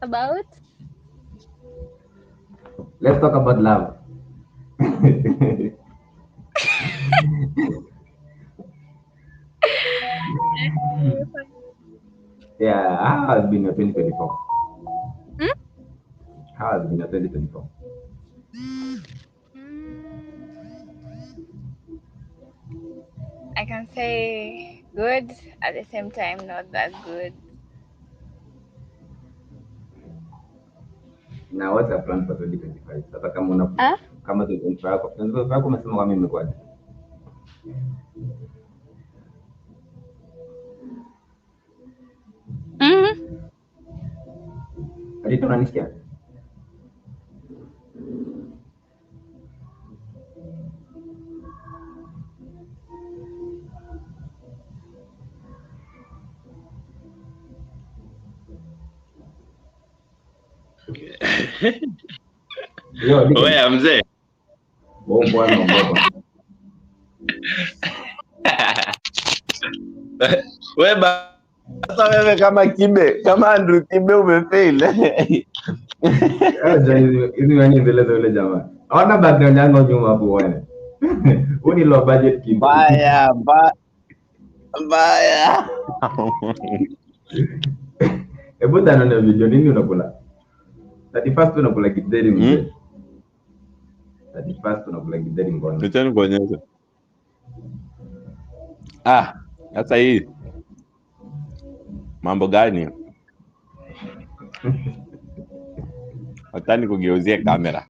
About? Let's talk about love. Yeah, how has been your 2024? Hmm? How has been your 2024? I can say good, at the same time not that good. Now, what's your plan for 2025? Sasa kama una Ah? kama 2025 yako umesema kama imekuwaje? Mm. Alito unanisikia? Yo, Deacon. Wewe mzee. Wewe bwana ongea bwana. Wewe sasa wewe kama Kibe, kama Andrew Kibe umefail. Acha hizi waniendeleza yule jamaa. Ona background yangu nyuma hapo uone. Huu ni low budget kid. Mbaya. Hebu tanaona video nini unakula? 31st unakula githeri mzee. 31st unakula githeri mbona? Nitani kuonyesha. Sasa hii mambo gani? Watani kugeuzie kamera.